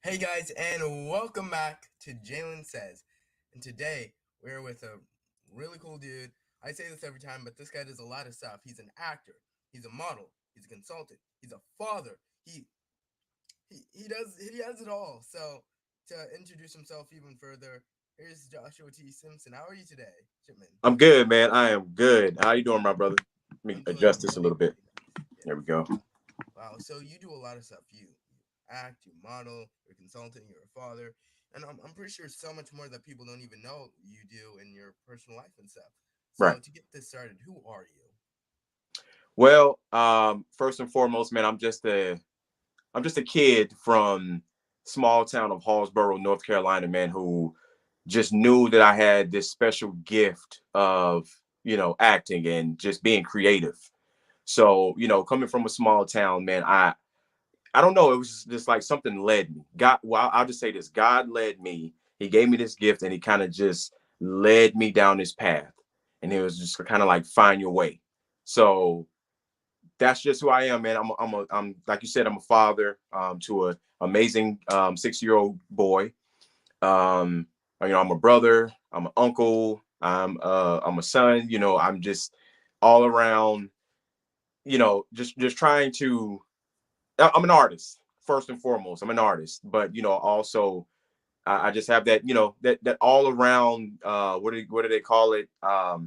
Hey guys, and welcome back to Jalen Says. And today we're with a really cool dude. I say this every time, but this guy does a lot of stuff. He's an actor, he's a model, he's a consultant, he's a father. He does it all. So to introduce himself even further, here's Joshua T. Simpson. How are you today, Shipman? I'm good, man. I am good. How you doing, my brother? Let me I'm doing adjust this a really, little bit. really nice. There Yeah. we go. Wow. So you do a lot of stuff. You act, you model, you're a consultant, you're a father, and I'm pretty sure so much more that people don't even know you do in your personal life and stuff. Right. So to get this started, who are you? Well, first and foremost, man, I'm just a kid from small town of Hallsboro, North Carolina, man, who just knew that I had this special gift of, acting and just being creative. So, coming from a small town, man, I don't know. It was just like something led me. God, well, I'll just say this: God led me. He gave me this gift, and he kind of just led me down this path. And it was just kind of like find your way. So that's just who I am, man. I'm like you said, I'm a father to a amazing 6-year-old boy. Um, I'm a brother. I'm an uncle. I'm a son. I'm just all around. Just trying to I'm an artist first and foremost. I'm an artist, but also I just have that that all around. What do they call it? I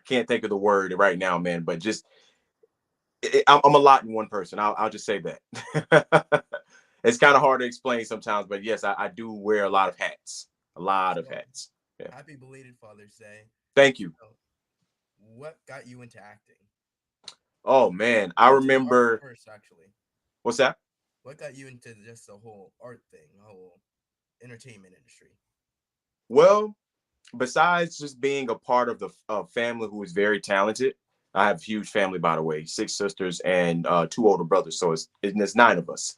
can't think of the word right now, man. But just I'm a lot in one person. I'll just say that. It's kind of hard to explain sometimes, but yes, I do wear a lot of hats. A lot of Well, hats. Yeah. happy belated Father's Day. Thank you. So, what got you into acting? Oh man, I Or into art remember. first, actually. What's that? What got you into just the whole art thing, the whole entertainment industry? Well, besides just being a part of the family who is very talented, I have a huge family, by the way, 6 sisters and 2 older brothers. So it's 9 of us.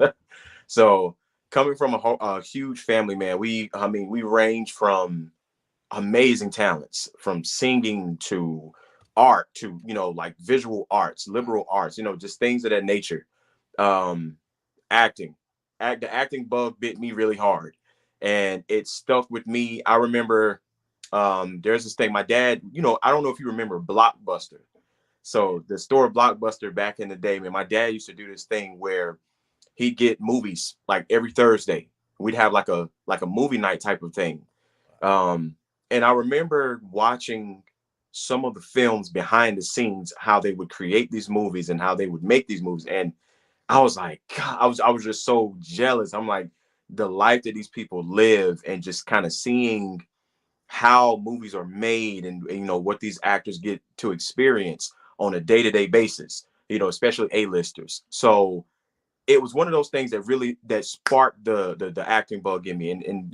So coming from a huge family, man, we range from amazing talents, from singing to art to like visual arts, Wow. liberal arts, just things of that nature. Um, acting, the acting bug bit me really hard, and it stuck with me. I remember there's this thing. My dad, I don't know if you remember Blockbuster. Yeah. So the store Blockbuster back in the day, man, my dad used to do this thing where he'd get movies like every Thursday. We'd have like a movie night type of thing. Wow. Um, and I remember watching some of the films behind the scenes, how they would create these movies and how they would make these movies. And I was like, God, I was just so jealous. I'm like, the life that these people live and just kind of seeing how movies are made and what these actors get to experience on a day-to-day basis, especially A-listers. So it was one of those things that really that sparked the acting bug in me. And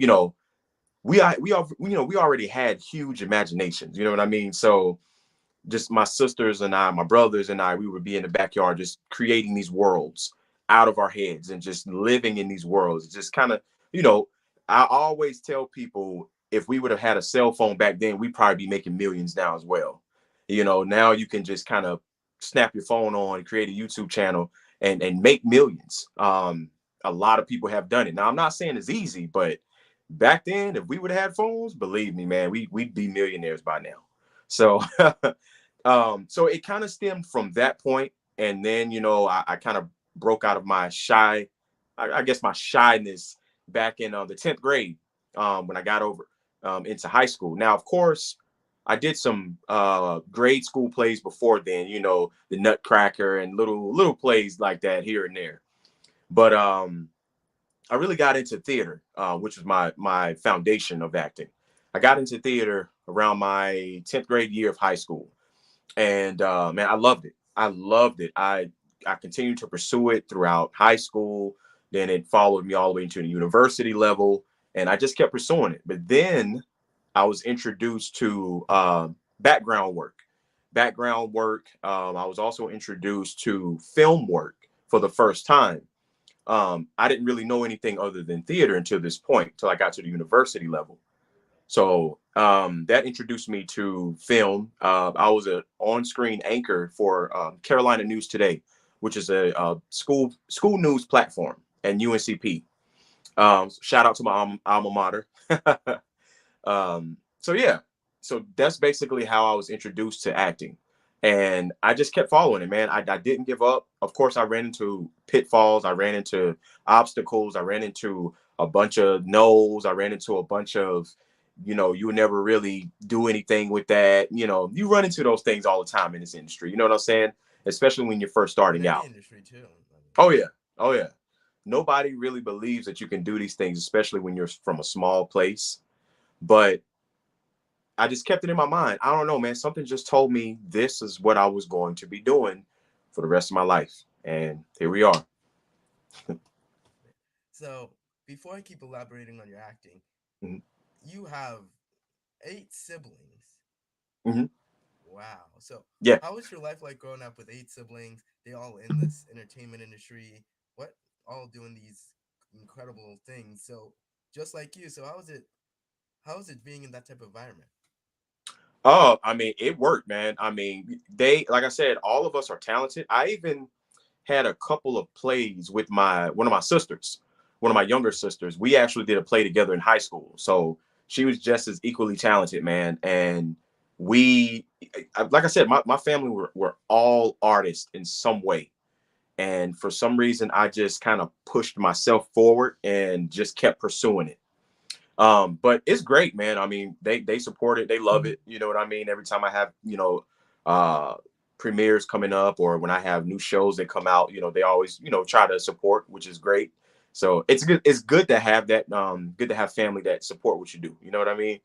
we already had huge imaginations, you know what I mean? So just my sisters and I, my brothers and I, we would be in the backyard just creating these worlds out of our heads and just living in these worlds. Just kind of, you know, I always tell people if we would have had a cell phone back then, we'd probably be making millions now as well. Now you can just kind of snap your phone on, create a YouTube channel and make millions. A lot of people have done it. Now I'm not saying it's easy, but back then, if we would have had phones, believe me, man, we'd be millionaires by now. So so it kind of stemmed from that point, and then I kind of broke out of my I guess my shyness back in the 10th grade when I got over into high school. Now, of course, I did some grade school plays before then, the Nutcracker and little plays like that here and there. But I really got into theater, which was my foundation of acting. I got into theater around my 10th grade year of high school, and man, I loved it. I loved it. I continued to pursue it throughout high school. Then it followed me all the way into the university level, and I just kept pursuing it. But then I was introduced to background work. Background work. I was also introduced to film work for the first time. I didn't really know anything other than theater until this point, until I got to the university level. So that introduced me to film. I was an on-screen anchor for Carolina News Today, which is a school news platform and UNCP. Shout out to my alma mater. So yeah, so that's basically how I was introduced to acting, and I just kept following it, man. I didn't give up. Of course, I ran into pitfalls, I ran into obstacles, I ran into a bunch of no's, I ran into a bunch of, you would never really do anything with that. You run into those things all the time in this industry. You know what I'm saying? Especially when you're first In starting any out. industry too. I mean, Oh yeah, oh yeah. Nobody really believes that you can do these things, especially when you're from a small place. But I just kept it in my mind. I don't know, man. Something just told me this is what I was going to be doing for the rest of my life. And here we are. so before I keep elaborating on your acting, Hmm. you have 8 siblings. Hmm. Wow. So Yeah. how was your life like growing up with 8 siblings? They all in this entertainment industry. What all doing these incredible things. So just like you. So how is it being in that type of environment? Oh, I mean, it worked, man. I mean, like I said, all of us are talented. I even had a couple of plays with one of my sisters, one of my younger sisters. We actually did a play together in high school. So she was just as equally talented, man. And we, like I said, my family were all artists in some way. And for some reason, I just kind of pushed myself forward and just kept pursuing it. But it's great, man. I mean, they support it, they love it. You know what I mean? Every time I have, uh premieres coming up, or when I have new shows that come out, they always, try to support, which is great. So it's good to have that, good to have family that support what you do. You know what I mean?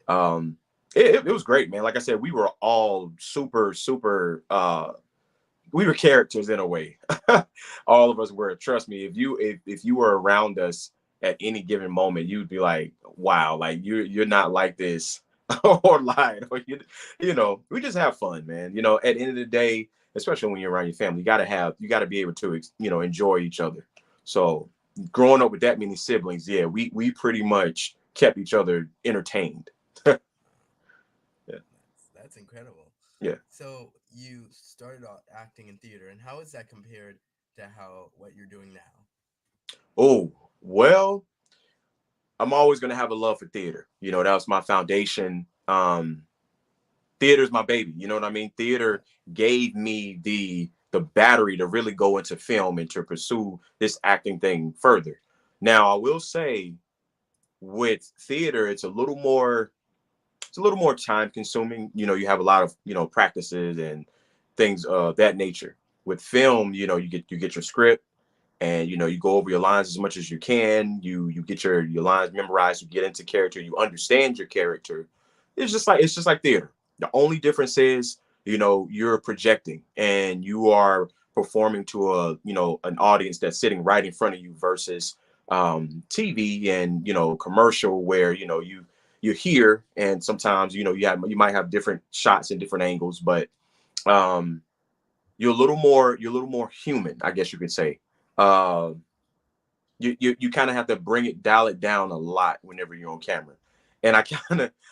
Um, it was great, man. Like I said, we were all super, super we were characters in a way. All of us were. Trust me, if you were around us at any given moment, you'd be like, wow, like you're not like this or lying, or we just have fun, man. At the end of the day, especially when you're around your family, you gotta be able to enjoy each other. So growing up with that many siblings, yeah, we pretty much kept each other entertained. Yeah. That's incredible. Yeah. So you started out acting in theater, and how is that compared to how what you're doing now? Oh, well, I'm always gonna have a love for theater. That was my foundation. Theater's my baby. You know what I mean? Theater gave me the battery to really go into film and to pursue this acting thing further. Now, I will say with theater, it's a little more time consuming. You have a lot of practices and things of that nature. With film, you get your script, and you go over your lines as much as you can. You get your lines memorized, you get into character, you understand your character. It's just like theater. The only difference is, you're projecting and you are performing to an audience that's sitting right in front of you, versus TV and commercial, where you're here, and sometimes you might have different shots and different angles, but um you're a little more human, I guess you could say. uh, you kind of have to dial it down a lot whenever you're on camera. And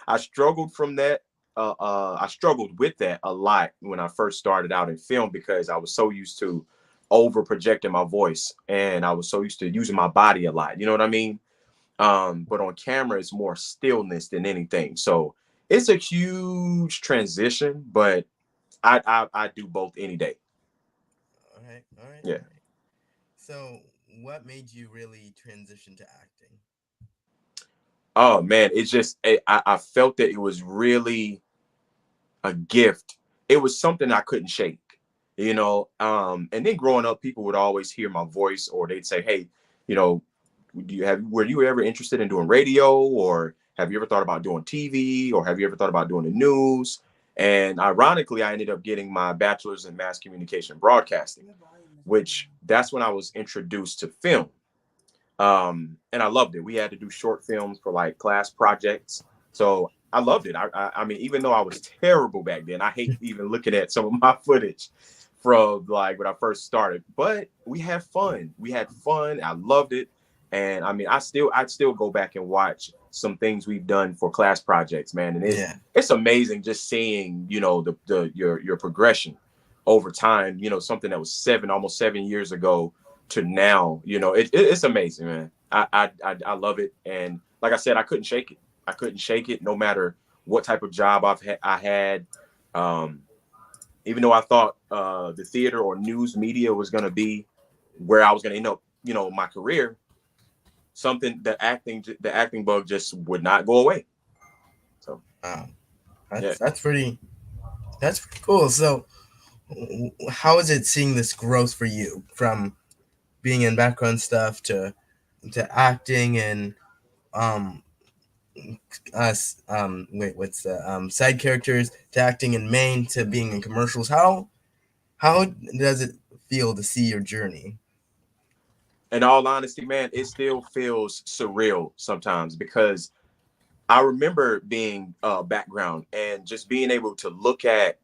I struggled from that. I struggled with that a lot when I first started out in film, because I was so used to over projecting my voice, and I was so used to using my body a lot. You know what I mean? But on camera, it's more stillness than anything. So it's a huge transition, but I do both any day. All right, all right, Yeah. all right. So what made you really transition to acting? Oh man, it's just I felt that it was really a gift. It was something I couldn't shake. And then growing up, people would always hear my voice, or they'd say, "Hey, you know, were you ever interested in doing radio, or have you ever thought about doing TV, or have you ever thought about doing the news?" And ironically, I ended up getting my bachelor's in mass communication broadcasting, which that's when I was introduced to film. And I loved it. We had to do short films for like class projects, so I loved it. I mean, even though I was terrible back then, I hate even looking at some of my footage from like when I first started. But we had fun. We had fun. I loved it, and I mean, I'd still go back and watch some things we've done for class projects, man. And it's Yeah. it's amazing just seeing your progression over time. Something that was almost 7 years ago to now. It's amazing, man. I love it, and like I said, I couldn't shake it. I couldn't shake it, no matter what type of job I had. Um, Even though I thought the theater or news media was going to be where I was going to end up, my career, something the acting bug just would not go away. So Wow, yeah. that's pretty cool. So, how is it seeing this growth for you from being in background stuff to acting and um us wait what's the side characters to acting in main to being in commercials? How does it feel to see your journey? In all honesty, man, it still feels surreal sometimes because I remember being background and just being able to look at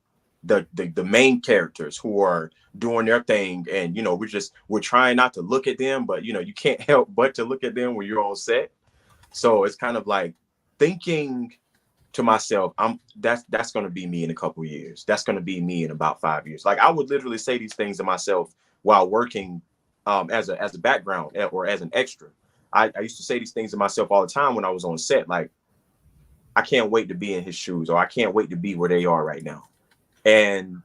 the main characters who are doing their thing, and we're trying not to look at them, but you can't help but to look at them when you're on set. So it's kind of like thinking to myself, that's going to be me in a couple of years. That's going to be me in about 5 years. Like I would literally say these things to myself while working as a background or as an extra. I used to say these things to myself all the time when I was on set, like I can't wait to be in his shoes, or I can't wait to be where they are right now. And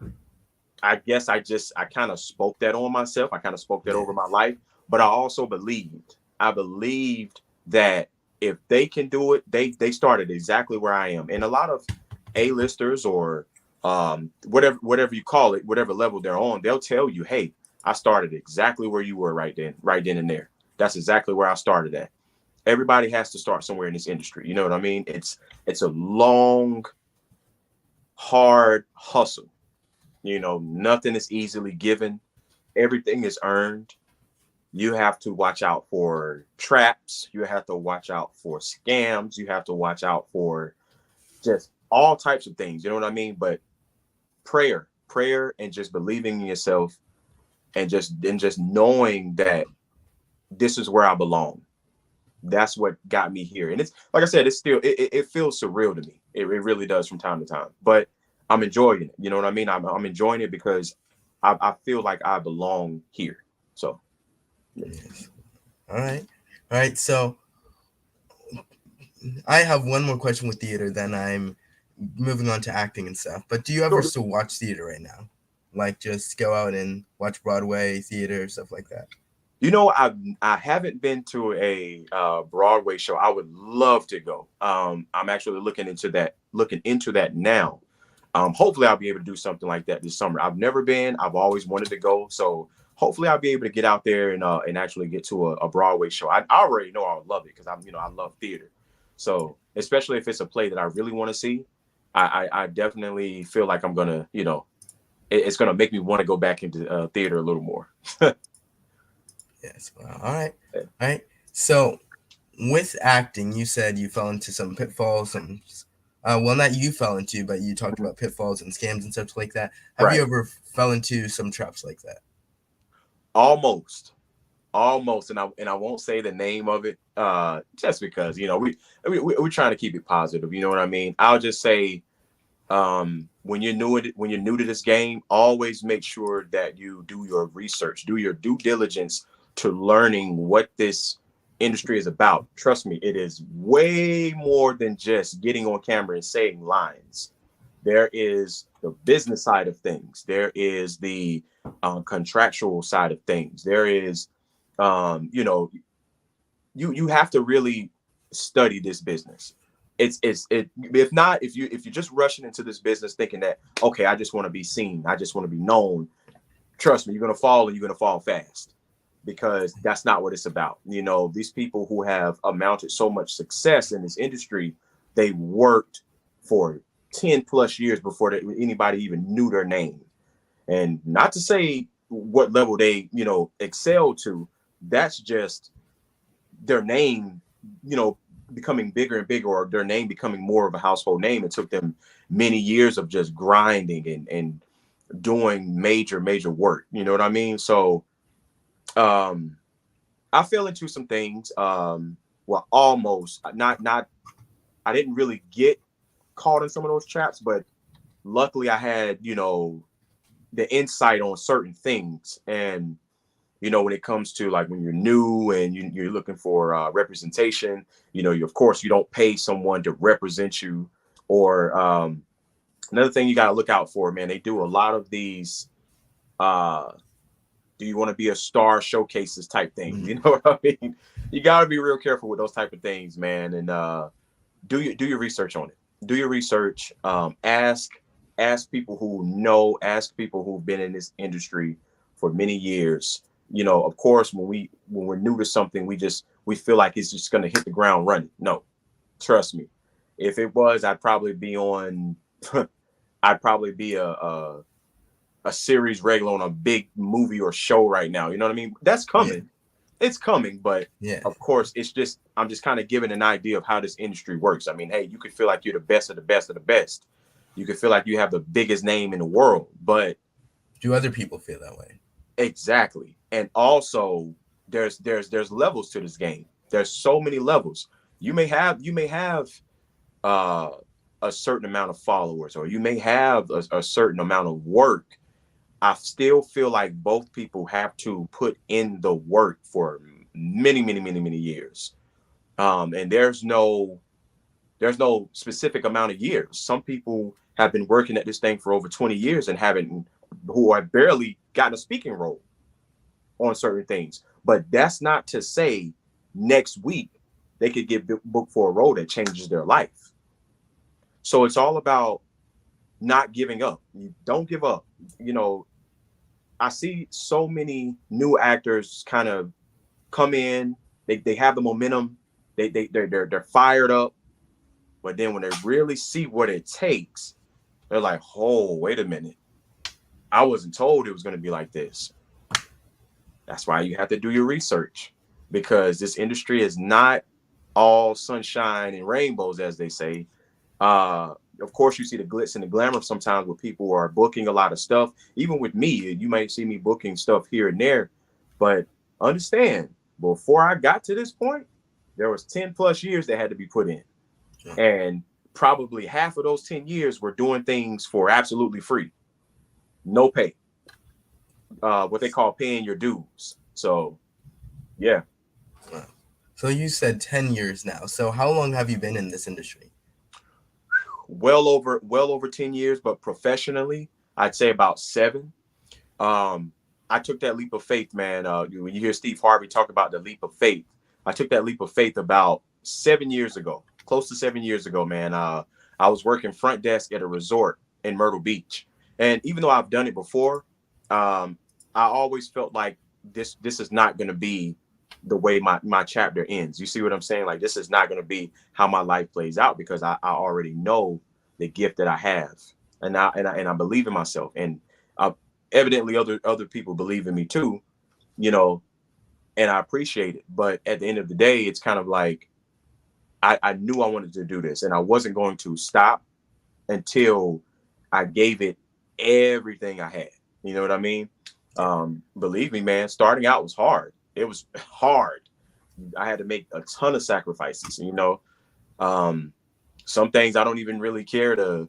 I guess I kind of spoke that on myself. I kind of spoke that Yeah. over my life, but I also believed that if they can do it, they started exactly where I am. And a lot of A-listers or whatever you call it, whatever level they're on, they'll tell you, hey, I started exactly where you were right then and there. That's exactly where I started at. Everybody has to start somewhere in this industry. You know what I mean? It's a long, hard hustle. Nothing is easily given. Everything is earned. You have to watch out for traps. You have to watch out for scams. You have to watch out for just all types of things. You know what I mean? But prayer, and just believing in yourself, and just knowing that this is where I belong. That's what got me here. And it's like I said, it's still it feels surreal to me. It really does from time to time. But I'm enjoying it. You know what I mean? I'm enjoying it because I feel like I belong here. So yeah. Yes. All right. So I have one more question with theater, then I'm moving on to acting and stuff. But do you ever Sure. still watch theater right now? Like just go out and watch Broadway theater, stuff like that? I haven't been to a Broadway show. I would love to go. I'm actually looking into that now. Hopefully, I'll be able to do something like that this summer. I've never been. I've always wanted to go. So hopefully, I'll be able to get out there and actually get to a Broadway show. I already know I would love it because I love theater. So especially if it's a play that I really want to see, I definitely feel like I'm gonna it's gonna make me want to go back into theater a little more. Yes. Well, all right. All right. So with acting, you said you fell into some pitfalls, well, not you fell into, but you talked about pitfalls and scams and stuff like that. Have you Right. ever fell into some traps like that? Almost. Almost, and I won't say the name of it just because we're trying to keep it positive. You know what I mean? I'll just say when you're new to this game, always make sure that you do your research, do your due diligence to learning what this industry is about. Trust me, it is way more than just getting on camera and saying lines. There is the business side of things. There is the contractual side of things. There is you have to really study this business. If not, if you're just rushing into this business thinking that, okay, I just want to be seen, I just want to be known, trust me, you're gonna fall, and you're gonna fall fast, because that's not what it's about. These people who have amounted so much success in this industry, they worked for 10 plus years before anybody even knew their name. And not to say what level they excel to, that's just their name, you know, becoming bigger and bigger, or their name becoming more of a household name. It took them many years of just grinding and doing major work. You know what I mean? So um I fell into some things. Well, almost not I didn't really get caught in some of those traps, but luckily I had, the insight on certain things. And when it comes to like when you're new and you're looking for representation, of course you don't pay someone to represent you. Or another thing you got to look out for, man, they do a lot of these uh do you want to be a star showcases type things. You know what I mean? You got to be real careful with those type of things, man. And do your research on it. Do your research. Ask people who know. Ask people who've been in this industry for many years. Of course, when we're new to something, we feel like it's just gonna hit the ground running. No, trust me. If it was, I'd probably be on. I'd probably be a series regular on a big movie or show right now. You know what I mean? That's coming. Yeah. It's coming, but yeah, of course, I'm just kind of giving an idea of how this industry works. I mean, hey, you could feel like you're the best of the best of the best. You could feel like you have the biggest name in the world, but do other people feel that way? Exactly. And also there's levels to this game. There's so many levels. You may have uh a certain amount of followers, or you may have a certain amount of work. I still feel like both people have to put in the work for many, many, many, many years. And there's no specific amount of years. Some people have been working at this thing for over 20 years and who are barely gotten a speaking role on certain things. But that's not to say next week they could get booked for a role that changes their life. So it's all about not giving up. You don't give up. I see so many new actors kind of come in, they have the momentum, they're fired up, but then when they really see what it takes, they're like, oh, wait a minute. I wasn't told it was going to be like this. That's why you have to do your research, because this industry is not all sunshine and rainbows, as they say. Of course, you see the glitz and the glamour sometimes where people are booking a lot of stuff. Even with me, you might see me booking stuff here and there, but understand, before I got to this point, there was 10 plus years that had to be put in. And probably half of those 10 years were doing things for absolutely free. No pay. What they call paying your dues. So, yeah. So you said 10 years now. So how long have you been in this industry? Well over 10 years, but professionally, I'd say about 7. I took that leap of faith, man. When you hear Steve Harvey talk about the leap of faith, I took that leap of faith about 7 years ago, close to 7 years ago, man. I was working front desk at a resort in Myrtle Beach. And even though I've done it before, I always felt like this is not going to be the way my chapter ends. You see what I'm saying? Like, this is not going to be how my life plays out, because I already know the gift that I have, and I believe in myself, and evidently other people believe in me too, and I appreciate it. But at the end of the day, it's kind of like I knew I wanted to do this, and I wasn't going to stop until I gave it everything I had. You know what I mean? Believe me, man, starting out was hard. It was hard. I had to make a ton of sacrifices, some things I don't even really care to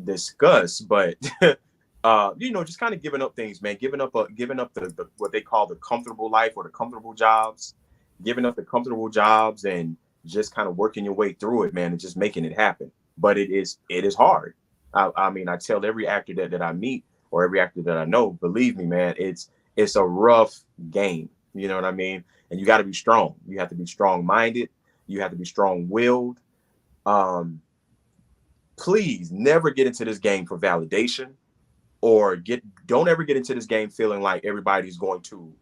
discuss, but just kind of giving up things, man, giving up the what they call the comfortable life, or the comfortable jobs, giving up the comfortable jobs and just kind of working your way through it, man, and just making it happen. But it is hard. I mean, I tell every actor that I meet, or every actor that I know, believe me, man, it's a rough game. You know what I mean? And you got to be strong. You have to be strong-minded. You have to be strong-willed. Please never get into this game for validation, or don't ever get into this game feeling like everybody's going to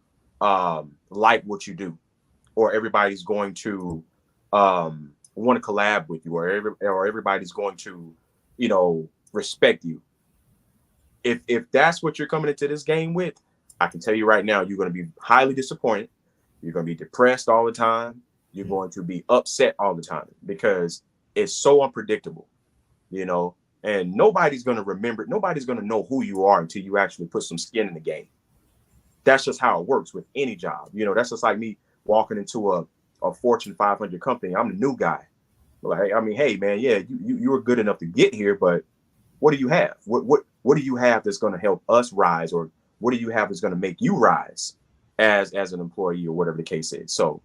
like what you do, or everybody's going to want to collab with you, or everybody's going to, respect you. If that's what you're coming into this game with, I can tell you right now, you're going to be highly disappointed. You're going to be depressed all the time. You're going to be upset all the time, because it's so unpredictable, and nobody's going to remember. Nobody's going to know who you are until you actually put some skin in the game. That's just how it works with any job. That's just like me walking into a Fortune 500 company. I'm the new guy. Like, I mean, hey, man, yeah, you were good enough to get here, but what do you have? What do you have that's going to help us rise, or what do you have that's going to make you rise as an employee or whatever the case is. So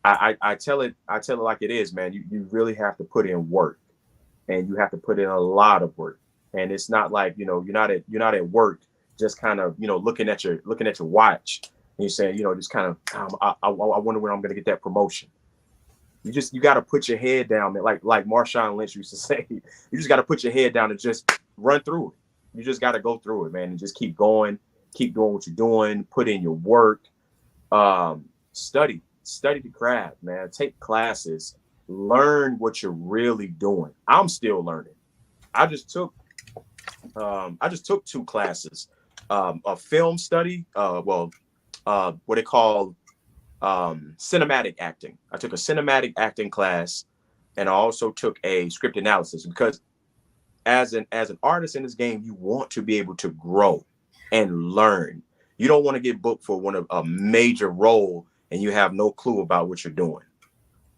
I tell it like it is, man. You really have to put in work, and you have to put in a lot of work. And it's not like, you're not at work just kind of, looking at your watch and you're saying, just kind of, I wonder when I'm going to get that promotion. You got to put your head down, man. Like Marshawn Lynch used to say, you just got to put your head down and just run through it. You just got to go through it, man, and just keep going, keep doing what you're doing, put in your work, study the craft, man. Take classes, learn what you're really doing. I'm still learning. I just took two classes, a film study, what they call cinematic acting. I took a cinematic acting class, and I also took a script analysis, because as an artist in this game, you want to be able to grow and learn. You don't want to get booked for one of a major role and you have no clue about what you're doing.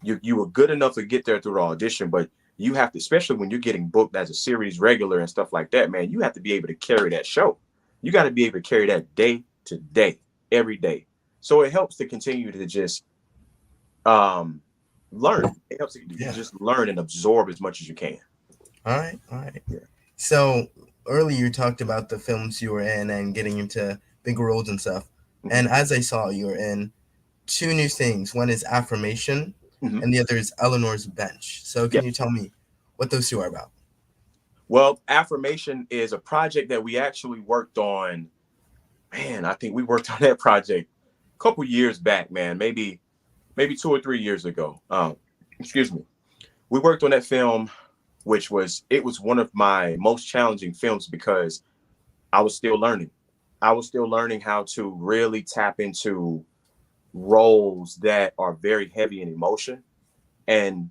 You were good enough to get there through the audition, but you have to, especially when you're getting booked as a series regular and stuff like that, man, you have to be able to carry that show. You got to be able to carry that day to day, every day. So it helps to continue to just learn. It helps you to Yeah. just learn and absorb as much as you can. All right. All right. Yeah. So earlier you talked about the films you were in and getting into big roles and stuff. Hmm. And as I saw, you were in two new things. One is Affirmation, Hmm. and the other is Eleanor's Bench. So Yeah. can you tell me what those two are about? Well, Affirmation is a project that we actually worked on. Man, I think we worked on that project a couple years back, man. Maybe 2 or 3 years ago. Excuse me. We worked on that film, which was one of my most challenging films because I was still learning. I was still learning how to really tap into roles that are very heavy in emotion, and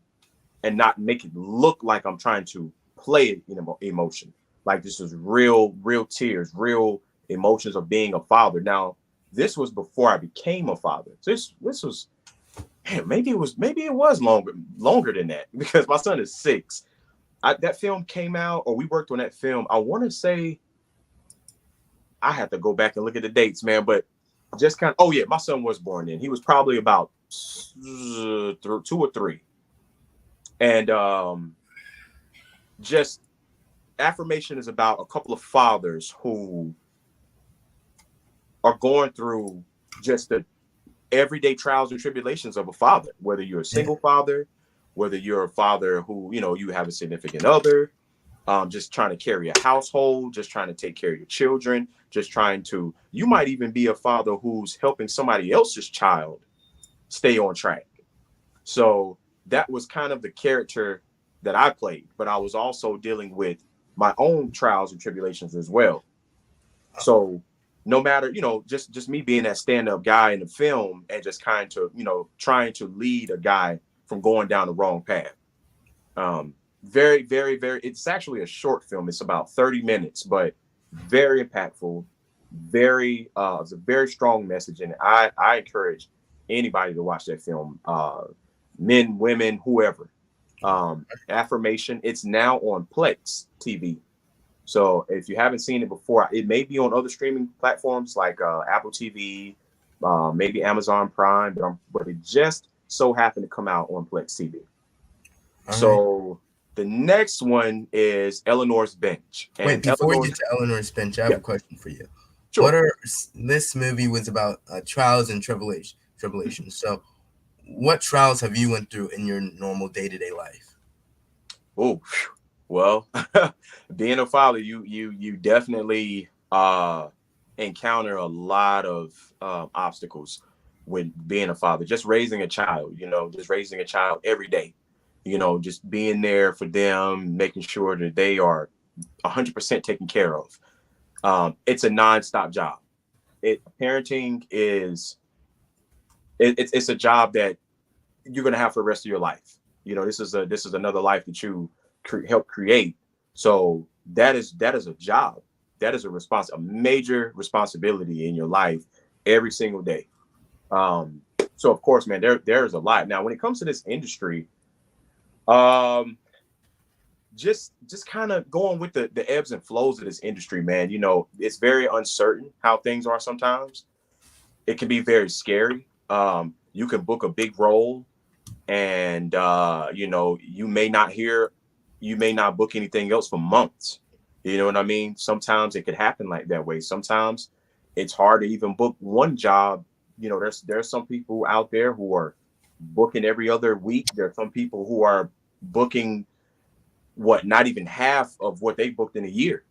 not make it look like I'm trying to play it in emotion. Like this is real tears, real emotions of being a father. Now, this was before I became a father. This was, man, maybe it was longer than that because my son is 6. That film came out, or we worked on that film. I want to say, I have to go back and look at the dates, man. But just kind of, oh yeah, my son was born then. He was probably about 2 or 3, and just Affirmation is about a couple of fathers who are going through just the everyday trials and tribulations of a father, whether you're a Yeah. single father, whether you're a father who, you have a significant other, just trying to carry a household, just trying to take care of your children, you might even be a father who's helping somebody else's child stay on track. So that was kind of the character that I played, but I was also dealing with my own trials and tribulations as well. So no matter, just me being that stand-up guy in the film and just kind of, trying to lead a guy from going down the wrong path. Very, very, very, it's actually a short film. It's about 30 minutes, but very impactful, it's a very strong message. And I encourage anybody to watch that film, men, women, whoever. Affirmation, it's now on Plex TV. So if you haven't seen it before, it may be on other streaming platforms like Apple TV, maybe Amazon Prime, but it just so happened to come out on Plex TV. All right. So the next one is Eleanor's Bench, Wait, and before we Eleanor's, get to Eleanor's Bench, I have yeah, a question for you. sure. This movie was about trials and tribulations. So what trials have you went through in your normal day-to-day life? Oh, well, being a father, you definitely encounter a lot of obstacles when being a father. Just raising a child, just raising a child every day. Just being there for them, making sure that they are 100% taken care of. It's a nonstop job. Parenting is it's a job that you're gonna have for the rest of your life. This is another life that you help create. So that is a job. That is a major responsibility in your life every single day. So of course, man, there's a lot. Now, when it comes to this industry, um, just kind of going with the ebbs and flows of this industry, man. It's very uncertain how things are sometimes. it can be very scary. You can book a big role, and you know, you may not book anything else for months. You know what I mean? Sometimes it could happen like that way. Sometimes it's hard to even book one job. You know, there's some people out there who are booking every other week. There are some people who are booking what, not even half of what they booked in a year.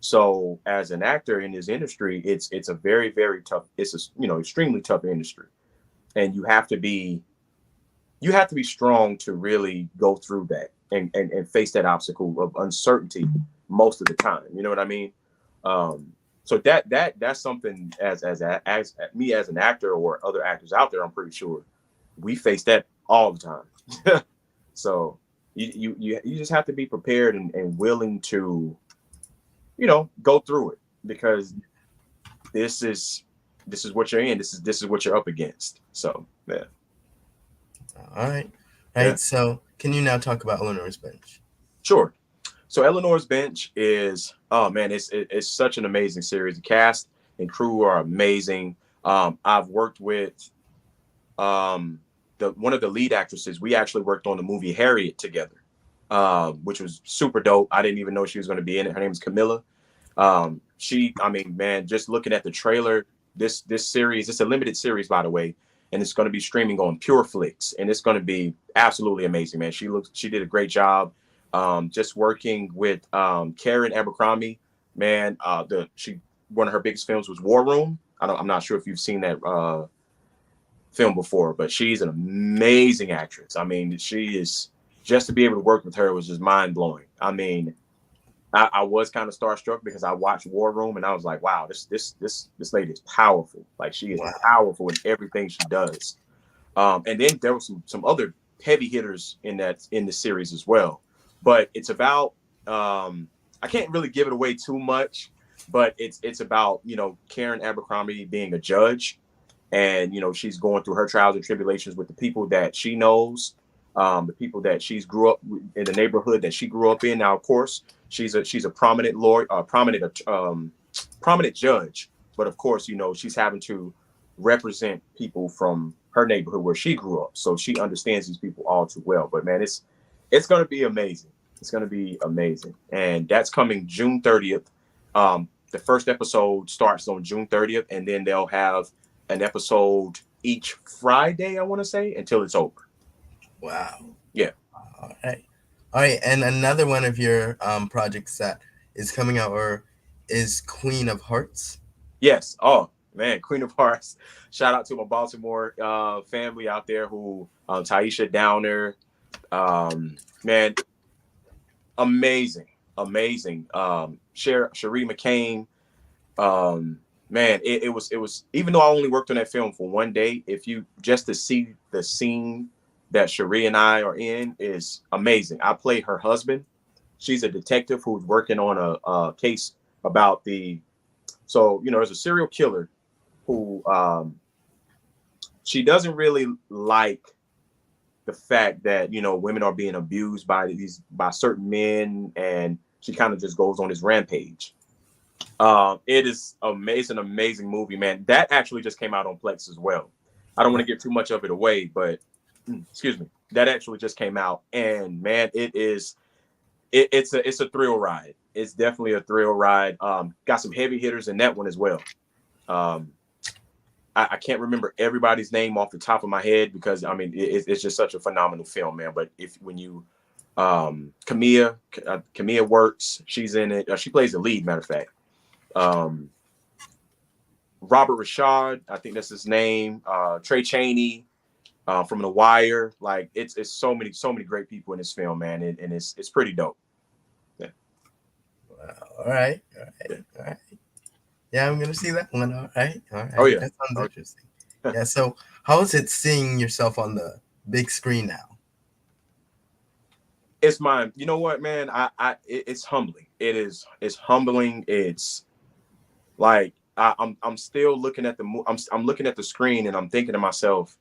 So as an actor in this industry, it's a very, very tough, it's a, you know, extremely tough industry. And you have to be strong to really go through that and face that obstacle of uncertainty most of the time. You know what I mean? Um, so that's something as me as an actor or other actors out there, I'm pretty sure we face that all the time. So you just have to be prepared and willing to, you know, go through it, because this is this is what you're in. This is what you're up against. So yeah. All right. All Yeah. right. So, can you now talk about Eleanor's Bench? Sure. So Eleanor's Bench is, oh man, it's such an amazing series. The cast and crew are amazing. I've worked with um, the one of the lead actresses. We actually worked on the movie Harriet together, which was super dope. I didn't even know she was going to be in it. Her name is Camilla. I mean, man, just looking at the trailer, this series, it's a limited series, by the way, and it's going to be streaming on Pure Flix, and it's going to be absolutely amazing, man. She did a great job. Just working with Karen Abercrombie, man. One of her biggest films was War Room. I'm not sure if you've seen that film before, but she's an amazing actress. I mean, she is, just to be able to work with her was just mind blowing. I mean, I was kind of starstruck because I watched War Room and I was like, wow, this lady is powerful. Like, she is Wow. powerful in everything she does. And then there were some other heavy hitters in the series as well. But it's about, I can't really give it away too much, but it's about, you know, Karen Abercrombie being a judge, and you know, she's going through her trials and tribulations with the people that she knows, the people that she's grew up in, the neighborhood that she grew up in. Now, of course, she's a prominent lawyer, prominent judge, but of course, you know, she's having to represent people from her neighborhood where she grew up, so she understands these people all too well. But man, it's going to be amazing. It's going to be amazing, and that's coming June 30th. The first episode starts on June 30th, and then they'll have an episode each Friday, I want to say, until it's over. Wow. Yeah. All right. All right. And another one of your projects that is coming out or is Queen of Hearts. Yes. Oh man, Queen of Hearts. Shout out to my Baltimore family out there who Taisha Downer. Man, amazing, amazing. Cherie McCain. Man, it was, even though I only worked on that film for one day, if you just to see the scene that Cherie and I are in is amazing. I play her husband. She's a detective who's working on a case about so, you know, there's a serial killer who she doesn't really like the fact that, you know, women are being abused by certain men, and she kind of just goes on this rampage. It is amazing, amazing movie, man. That actually just came out on Plex as well. I don't want to give too much of it away, but excuse me, that actually just came out, and man, it's a thrill ride. It's definitely a thrill ride. Got some heavy hitters in that one as well. Um, I can't remember everybody's name off the top of my head because I mean it's just such a phenomenal film, man. But when you Camilla works, she's in it. She plays the lead, matter of fact. Um, Robert Rashad, I think that's his name. Trey Chaney from The Wire. Like it's so many great people in this film, man, and it's pretty dope. Yeah. Wow. All right. All Yeah. right. All right. Yeah, I'm gonna see that one. All right. All Oh right. yeah. That sounds Oh, interesting. Yeah. So, how is it seeing yourself on the big screen now? it's mine. You know what, man? It's humbling. It's humbling. It's like I'm still looking at I'm looking at the screen and I'm thinking to myself,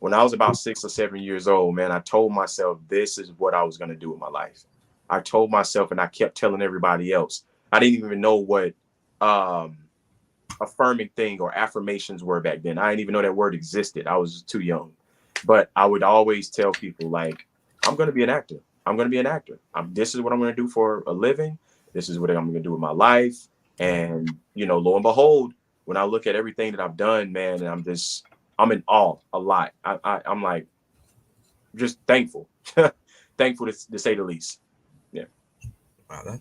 when I was about 6 or 7 years old, man, I told myself this is what I was gonna do with my life. I told myself, and I kept telling everybody else. I didn't even know what um affirming thing or affirmations were back then. I didn't even know that word existed. I was too young. But I would always tell people like, I'm going to be an actor. I'm going to be an actor. This is what I'm going to do for a living. This is what I'm going to do with my life. And, you know, lo and behold, when I look at everything that I've done, man, and I'm in awe a lot. I'm like, just thankful, thankful to say the least. Yeah. Wow,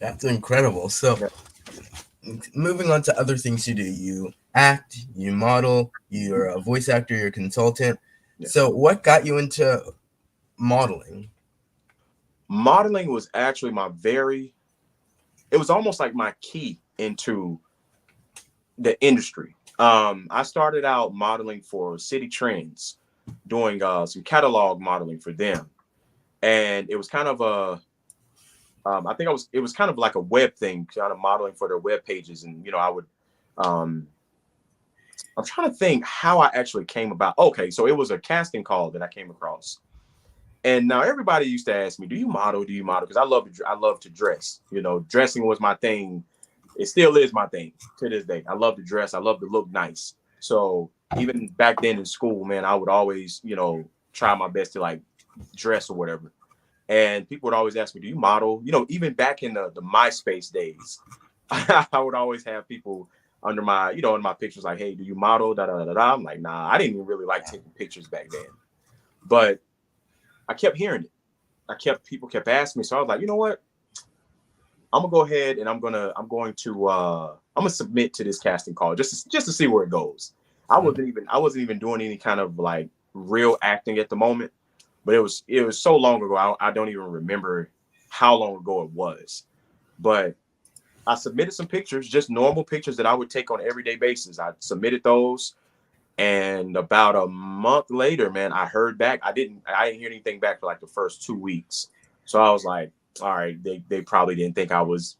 that's incredible. So Yeah. moving on to other things you do, you act, you model, you're a voice actor, you're a consultant. Yeah. So what got you into modeling? Modeling was actually it was almost like my key into the industry. I started out modeling for City Trends, doing some catalog modeling for them, and it was kind of I think it was kind of like a web thing, kind of modeling for their web pages, and you know, um, I'm trying to think how I actually came about. Okay, so it was a casting call that I came across, and now everybody used to ask me, "Do you model? Do you model?" Because I love to dress. You know, dressing was my thing. It still is my thing to this day. I love to dress. I love to look nice. So even back then in school, man, I would always, you know, try my best to like dress or whatever. And people would always ask me, "Do you model?" You know, even back in the MySpace days, I would always have people under my, you know, in my pictures like, "Hey, do you model?" Da da da da. I'm like, nah, I didn't even really like taking pictures back then, but I kept hearing it. People kept asking me, so I was like, you know what? I'm gonna go ahead and I'm gonna submit to this casting call just to see where it goes. I wasn't even doing any kind of like real acting at the moment, but it was so long ago. I don't even remember how long ago it was. But I submitted some pictures, just normal pictures that I would take on an everyday basis. I submitted those, and about a month later, man, I heard back. I didn't hear anything back for like the first 2 weeks. So I was like, all right, they probably didn't think I was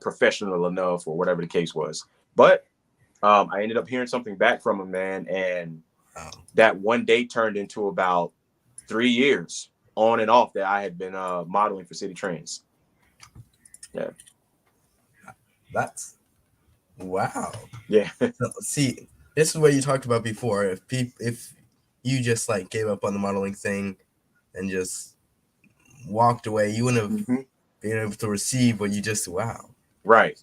professional enough or whatever the case was. But I ended up hearing something back from them, man, and Oh, that one day turned into about 3 years on and off that I had been modeling for City Trends. Yeah, that's wow. yeah, So, see, this is what you talked about before. If you just like gave up on the modeling thing and just walked away, you wouldn't have hmm been able to receive what you just wow. right,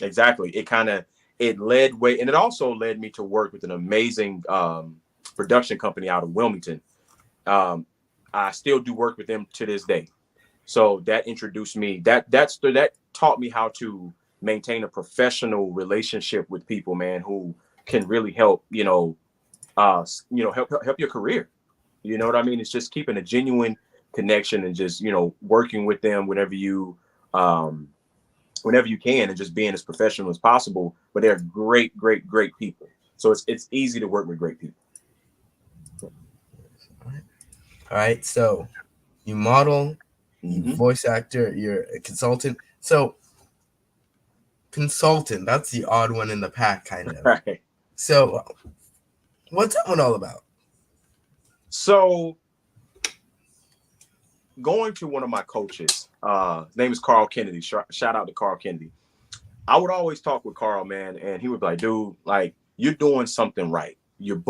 exactly. It led way, and it also led me to work with an amazing production company out of Wilmington. Um, I still do work with them to this day. So that introduced me. That taught me how to maintain a professional relationship with people, man, who can really help. Help your career. You know what I mean? It's just keeping a genuine connection and just working with them um, whenever you can, and just being as professional as possible. But they're great, great, great people. So it's easy to work with great people. All right, so you model, you hmm voice actor, you're a consultant. So consultant, that's the odd one in the pack, kind of. Right. So what's that one all about? So going to one of my coaches, his name is Carl Kennedy. Shout out to Carl Kennedy. I would always talk with Carl, man, and he would be like, dude, like, you're doing something right. You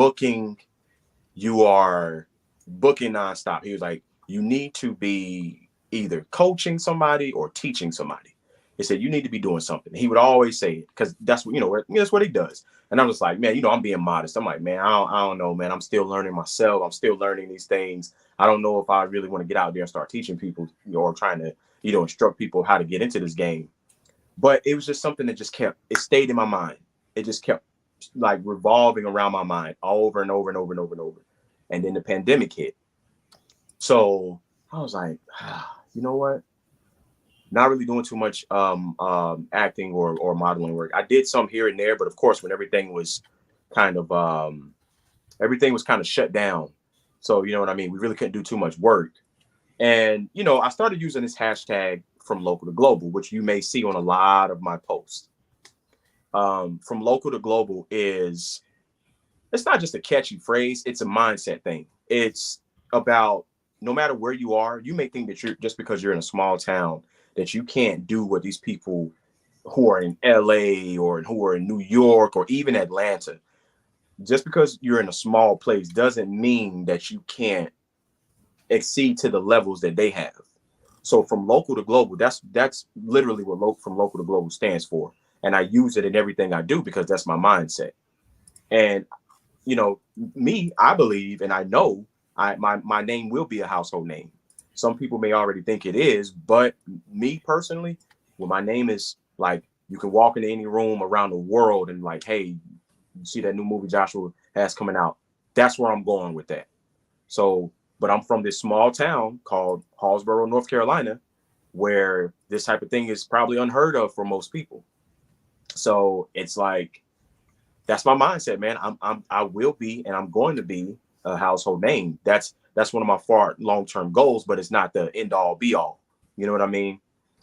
are booking nonstop. He was like, you need to be either coaching somebody or teaching somebody. He said, you need to be doing something. He would always say it because that's what he does. And I'm just like, man, I'm being modest. I'm like, man, I don't know, man. I'm still learning myself. I'm still learning these things. I don't know if I really want to get out there and start teaching people, or trying to, instruct people how to get into this game. But it was just something that it stayed in my mind. It just kept like revolving around my mind over and over and over and over and over. And then the pandemic hit. So I was like, you know what? Not really doing too much acting or modeling work. I did some here and there, but of course, when kind of everything was kind of shut down. So you know what I mean? We really couldn't do too much work. And I started using this hashtag from local to global, which you may see on a lot of my posts. From local to global it's not just a catchy phrase, it's a mindset thing. It's about, no matter where you are, you may think that you're, just because you're in a small town, that you can't do what these people who are in LA or who are in New York or even Atlanta. Just because you're in a small place doesn't mean that you can't exceed to the levels that they have. So from local to global, that's literally what from local to global stands for. And I use it in everything I do because that's my mindset. And you know, me, I believe and I know my name will be a household name. Some people may already think it is, but me personally, when my name is like, you can walk into any room around the world and like, hey, you see that new movie Joshua has coming out. That's where I'm going with that. So, but I'm from this small town called Hallsborough, North Carolina, where this type of thing is probably unheard of for most people. So it's like that's my mindset, man. I will be and I'm going to be a household name. That's one of my far long term goals, but it's not the end all be all. You know what I mean?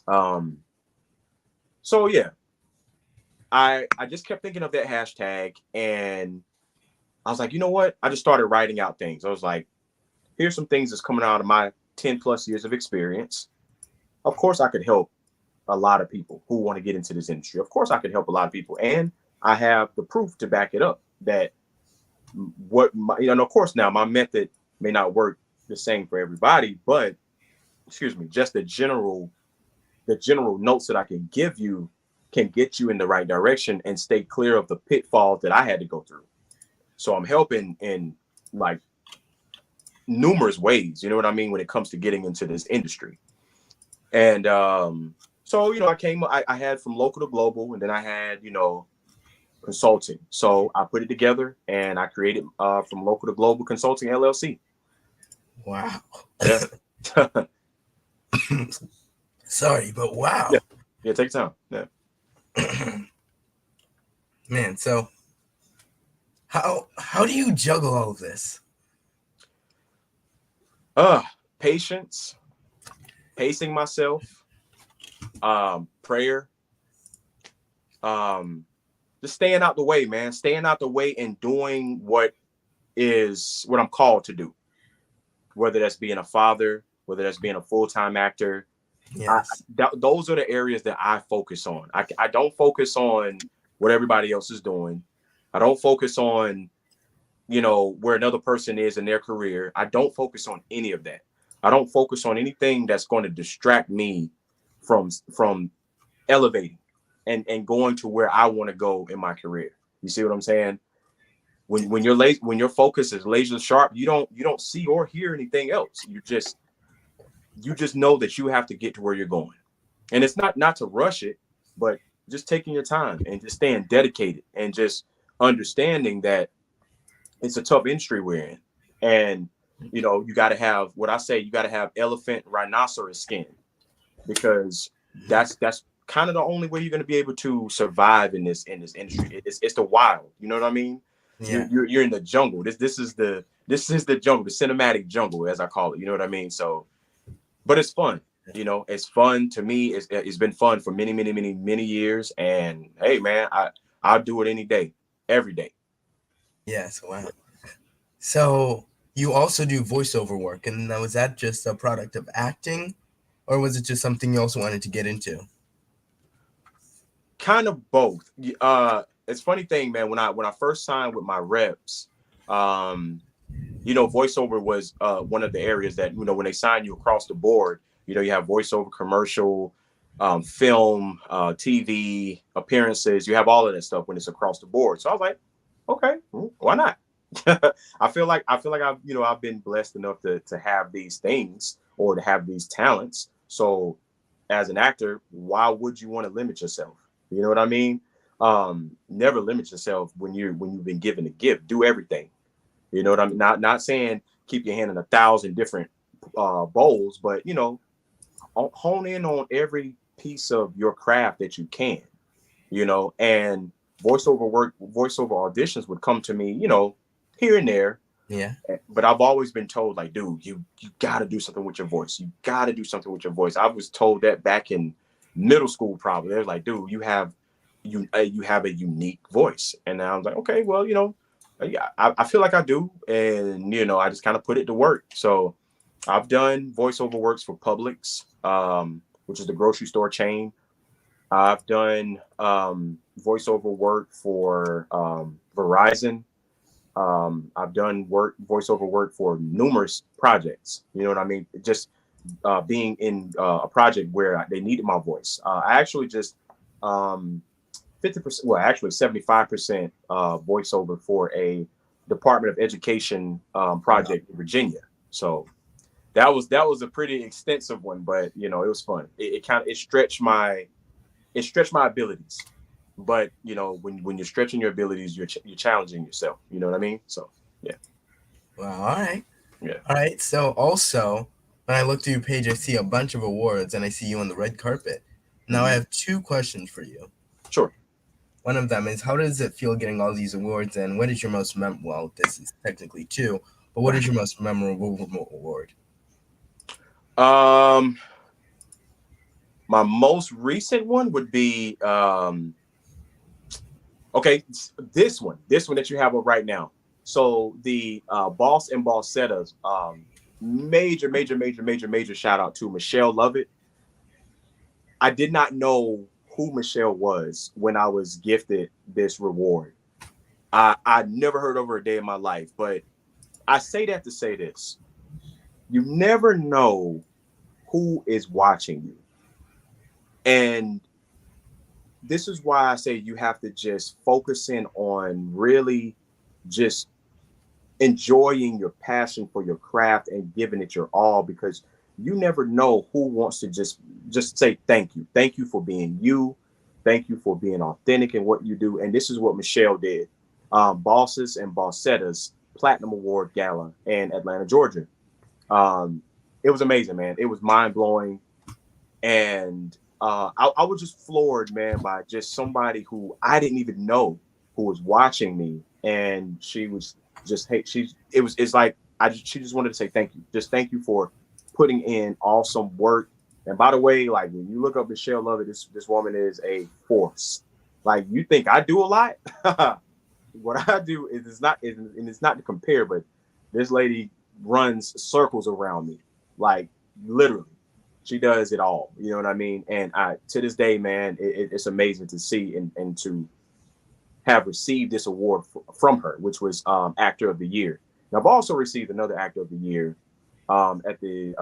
Um, so yeah, I just kept thinking of that hashtag, and I was like, you know what? I just started writing out things. I was like, here's some things that's coming out of my 10 plus years of experience. Of course, I could help a lot of people who want to get into this industry. Of course, I could help a lot of people, and I have the proof to back it up that what my, you know, of course, now my method may not work the same for everybody, but excuse me, just the general notes that I can give you can get you in the right direction and stay clear of the pitfalls that I had to go through. So I'm helping in like numerous ways, you know what I mean, when it comes to getting into this industry. And so, I had from local to global, and then I had, consulting. So I put it together and I created from local to global consulting LLC. Wow. Yeah. Sorry, but Yeah. wow. Yeah. Take your time. Yeah. Man, so how do you juggle all of this? Uh, Patience, pacing myself, prayer, um, just staying out the way, man. Staying out the way and doing what I'm called to do. Whether that's being a father, whether that's being a full-time actor, Yes. those are the areas that I focus on. I don't focus on what everybody else is doing. I don't focus on, where another person is in their career. I don't focus on any of that. I don't focus on anything that's going to distract me from elevating and going to where I want to go in my career. You see what I'm saying? When your focus is laser sharp, you don't see or hear anything else. You just know that you have to get to where you're going. And it's not to rush it, but just taking your time and just staying dedicated and just understanding that it's a tough industry we're in. And you got to have what I say, you got to have elephant rhinoceros skin, because that's kind of the only way you're going to be able to survive in this industry. It's the wild, you know what I mean? you're, Yeah. you're you're in the jungle. This is the jungle, the cinematic jungle, as I call it, you know what I mean? So, but it's fun. It's fun to me. It's been fun for many, many, many, many years. And hey, man, I'll do it any day, every day. Yes. Wow. So you also do voiceover work, and now was that just a product of acting, or was it just something you also wanted to get into? Kind of both. It's funny thing, man. When I first signed with my reps, um, voiceover was one of the areas that, when they sign you across the board, you have voiceover, commercial, film, TV appearances. You have all of that stuff when it's across the board. So I was like, okay, why not? I feel like I've been blessed enough to have these things or to have these talents. So as an actor, why would you want to limit yourself? You know what I mean? Never limit yourself when you've been given a gift. Do everything. You know what I mean? Not saying keep your hand in 1,000 different bowls, but hone in on every piece of your craft that you can. And voiceover auditions would come to me, here and there. Yeah. But I've always been told, like, dude, you got to do something with your voice. You got to do something with your voice. I was told that back in middle school, probably. They're like, dude, you have a unique voice. And I was like, okay, well, yeah, I feel like I do. And, I just kind of put it to work. So I've done voiceover works for Publix, which is the grocery store chain. I've done voiceover work for Verizon. I've done voiceover work for numerous projects. You know what I mean? Just being in a project where they needed my voice. I actually just 50%, well, actually 75% voiceover for a Department of Education Wow. project in Virginia. So that was a pretty extensive one, but you know, it was fun. It kind of it stretched my abilities. But you know, when you're stretching your abilities, you're challenging yourself. You know what I mean? So yeah, Wow. All right. yeah. All right. So also, when I look through your page, I see a bunch of awards, and I see you on the red carpet. Now I Hmm. have two questions for you. Sure. One of them is, how does it feel getting all these awards, and what is your most well, this is technically two, but what is your most memorable award? Um, my most recent one would be okay, this one that you have up right now. So the boss and bossettas, major shout out to Michelle Lovett. I did not know who Michelle was when I was gifted this reward. I never heard of her a day in my life, but I say that to say this: you never know who is watching you, and this is why I say you have to just focus in on really just enjoying your passion for your craft and giving it your all, because you never know who wants to just say thank you for being you, thank you for being authentic in what you do. And this is what Michelle did. Bosses and Bossettas Platinum Award Gala in Atlanta, Georgia. um, it was amazing, man. It was mind-blowing. And I was just floored, man, by just somebody who I didn't even know who was watching me, and she was just hey, it's like she just wanted to say thank you, just thank you for putting in awesome work. And by the way, like when you look up Michelle Lovett, this woman is a force. Like you think I do a lot, what I do is it's not to compare, but this lady runs circles around me, like literally. She does it all. You know what I mean? And I to this day, man, it's amazing to see and to have received this award from her, which was Actor of the Year. Now, I've also received another Actor of the Year at the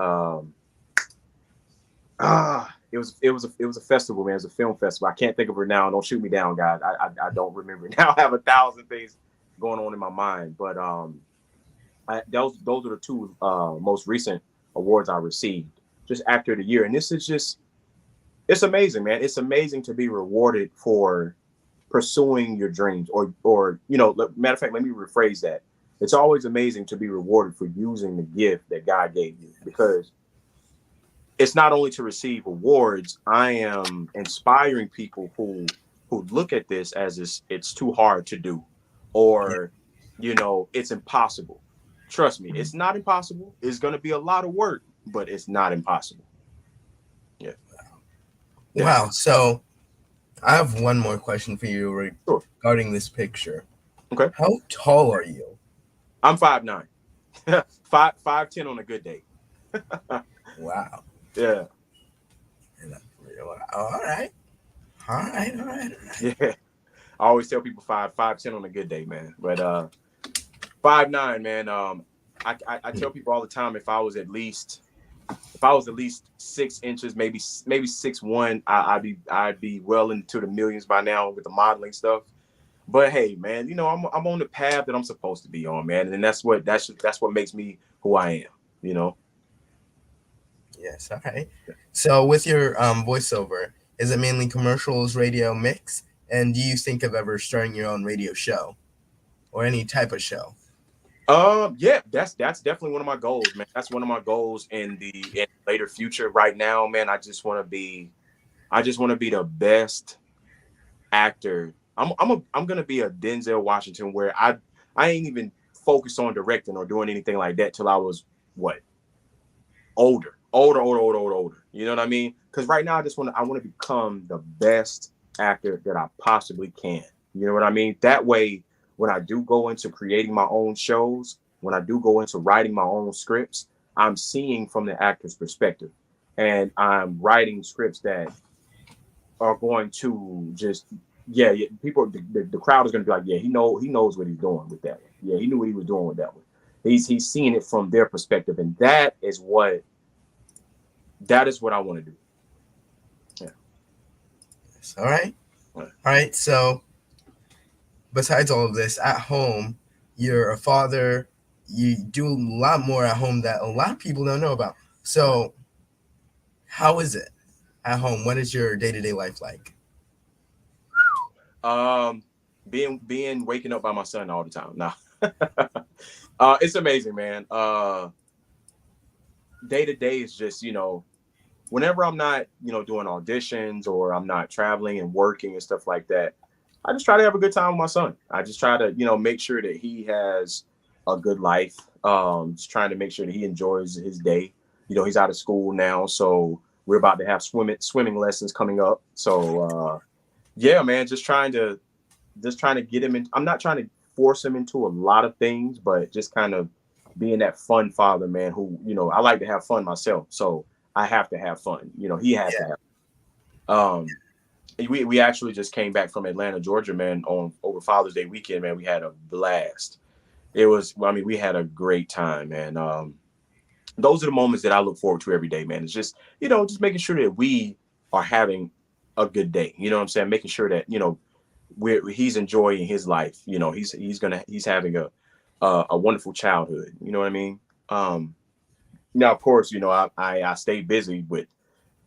it was a festival, man. It was a film festival. I can't think of her now. Don't shoot me down, guys. I don't remember now. I have a thousand things going on in my mind, but those are the two most recent awards I received, just Actor of the Year. And this is just it's amazing, man. It's amazing to be rewarded for pursuing your dreams, or matter of fact, let me rephrase that. It's always amazing to be rewarded for using the gift that God gave you, because it's not only to receive awards. I am inspiring people who look at this as it's too hard to do, Yeah. or it's impossible. Trust me, it's not impossible. It's going to be a lot of work, but it's not impossible. Yeah, yeah. Wow. So I have one more question for you Sure. regarding this picture. Okay. How tall are you? I'm 5'9", 5'10" on a good day. Wow. Yeah, All right. All right. All right. All right. yeah. I always tell people 5'10" on a good day, man. But 5'9", man. I tell people all the time, if I was at least 6 inches, maybe 6'1", I'd be well into the millions by now with the modeling stuff. But hey, man, I'm on the path that I'm supposed to be on, man, and that's what makes me who I am. You know. Yes. All right. So with your voiceover, is it mainly commercials, radio mix? And do you think of ever starting your own radio show or any type of show? Yeah, that's definitely one of my goals, man. That's one of my goals in later future. Right now, man, I just want to be the best actor. I'm gonna be a Denzel Washington, where I ain't even focused on directing or doing anything like that till I was what older. You know what I mean? Because right now I want to become the best actor that I possibly can. You know what I mean? That way, when I do go into creating my own shows, when I do go into writing my own scripts, I'm seeing from the actor's perspective, and I'm writing scripts that are going to just, yeah, people, the crowd is going to be like, yeah, he knows what he's doing with that one. Yeah, he knew what he was doing with that one. He's seeing it from their perspective, and that is what I want to do. Yeah. All right. Yeah. All right. So, besides all of this, at home, you're a father. You do a lot more at home that a lot of people don't know about. So, how is it at home? What is your day to day life like? Um, being waking up by my son all the time. Nah. It's amazing, man. Day to day is just, whenever I'm not, doing auditions or I'm not traveling and working and stuff like that, I just try to have a good time with my son. I just try to, make sure that he has a good life. Just trying to make sure that he enjoys his day. He's out of school now, so we're about to have swimming lessons coming up. So yeah, man, just trying to get him in. I'm not trying to force him into a lot of things, but just kind of being that fun father, man, who, I like to have fun myself. So I have to have fun. He has to Yeah. have. Um, we actually just came back from Atlanta, Georgia, man, on over Father's Day weekend, man. We had a blast. We had a great time, man. Those are the moments that I look forward to every day, man. It's just, just making sure that we are having a good day. You know what I'm saying? Making sure that, he's enjoying his life. He's having a wonderful childhood. You know what I mean? Now, of course, I stay busy with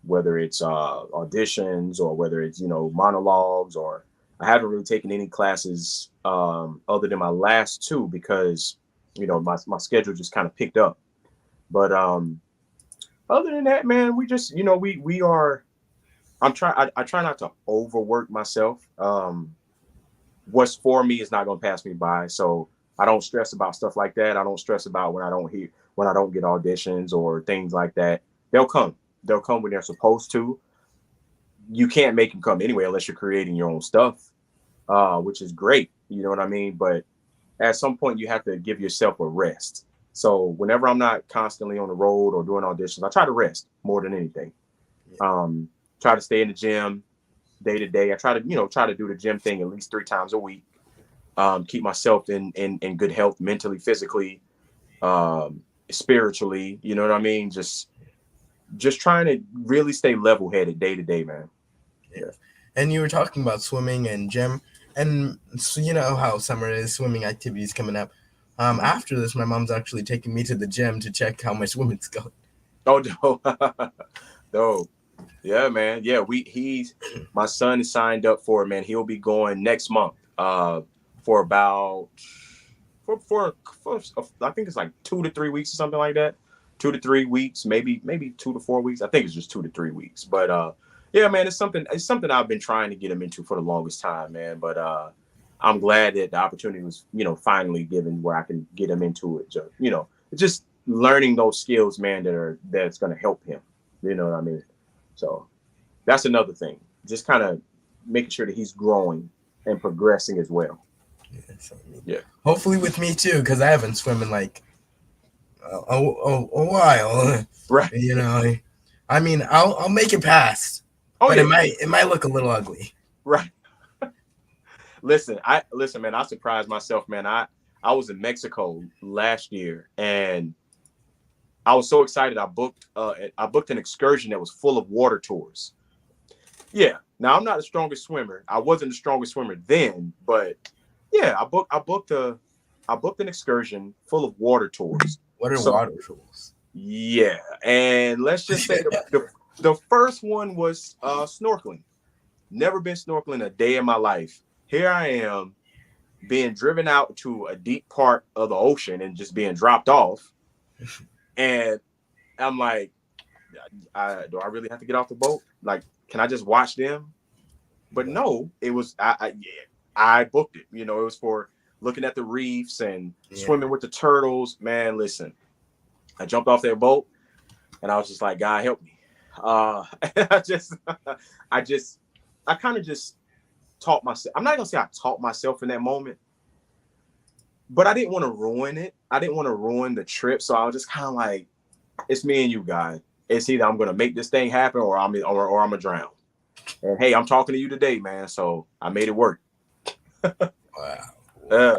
whether it's auditions or whether it's monologues, or I haven't really taken any classes other than my last two because my schedule just kind of picked up. But other than that, man, we just we are. I try not to overwork myself. What's for me is not going to pass me by. So I don't stress about stuff like that. I don't stress about when I don't get auditions or things like that. They'll come. They'll come when they're supposed to. You can't make them come anyway unless you're creating your own stuff, which is great. You know what I mean? But at some point, you have to give yourself a rest. So whenever I'm not constantly on the road or doing auditions, I try to rest more than anything. Um, Try to stay in the gym day to day. I try to do the gym thing at least 3 times a week. Keep myself in good health, mentally, physically, spiritually. You know what I mean? Just trying to really stay level headed day to day, man. Yeah. And you were talking about swimming and gym, and so you know how summer is, swimming activities coming up. Mhm. After this, my mom's actually taking me to the gym to check how my swimming's going. Oh, no, no, yeah, man. Yeah, my son is signed up for it, man. He'll be going next month. For about for I think it's like 2 to 3 weeks or something like that. 2 to 3 weeks, maybe 2 to 4 weeks. I think it's just 2 to 3 weeks. But yeah, man, it's something I've been trying to get him into for the longest time, man. But I'm glad that the opportunity was finally given where I can get him into it. Just learning those skills, man, that's going to help him. You know what I mean? So that's another thing. Just kind of making sure that he's growing and progressing as well. Yeah, so, I mean, Yeah. hopefully with me too, because I haven't swum in like a while. Right. You know, I mean, I'll make it past, Oh but yeah. it might look a little ugly. Right. Listen, man. I surprised myself, man. I was in Mexico last year, and I was so excited. I booked an excursion that was full of water tours. Yeah. Now I'm not the strongest swimmer. I wasn't the strongest swimmer then, but yeah, I booked an excursion full of water tours. What are So water tools? yeah, and let's just say the first one was snorkeling. Never been snorkeling a day in my life. Here I am being driven out to a deep part of the ocean and just being dropped off. And I'm like, do I really have to get off the boat? Like, can I just watch them? But no, it was yeah, I booked it. It was for looking at the reefs and Yeah. swimming with the turtles. Man, listen, I jumped off their boat and I was just like, God help me. Uh, I just, I just, I kind of just taught myself. I'm not gonna say I taught myself in that moment, but I didn't want to ruin it. I didn't want to ruin the trip, so I was just kind of like, it's me and you, guys. It's either I'm gonna make this thing happen or I'm gonna drown. And hey, I'm talking to you today, man. So I made it work. Wow. Wow. Uh,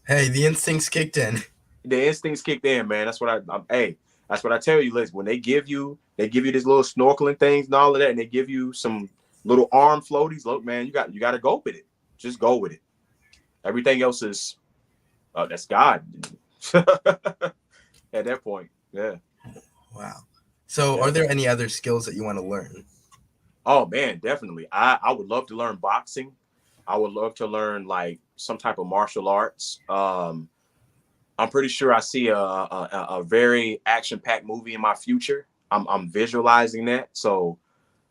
Hey, the instincts kicked in. the instincts kicked in, man. That's what hey, that's what I tell you. Listen, when they give you this little snorkeling things and all of that, and they give you some little arm floaties. Look, man, you got to go with it. Just go with it. Everything else is that's God. At that point, yeah, Wow. So, yeah. are there any other skills that you want to learn? Oh man, definitely. I would love to learn boxing. I would love to learn like some type of martial arts. I'm pretty sure I see a very action packed movie in my future. I'm visualizing that, so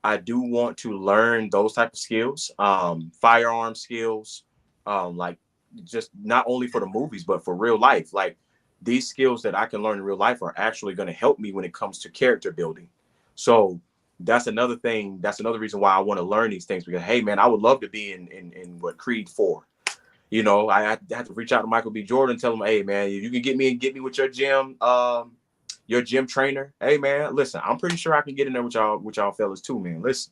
I do want to learn those type of skills, firearm skills, like just not only for the movies but for real life. Like these skills that I can learn in real life are actually going to help me when it comes to character building. So that's another thing. That's another reason why I want to learn these things because hey, man, I would love to be in what Creed 4. You know, I had to reach out to Michael B. Jordan and tell him, hey man, you can get me with your gym trainer. Hey man, listen, I'm pretty sure I can get in there with y'all fellas too, man. Listen,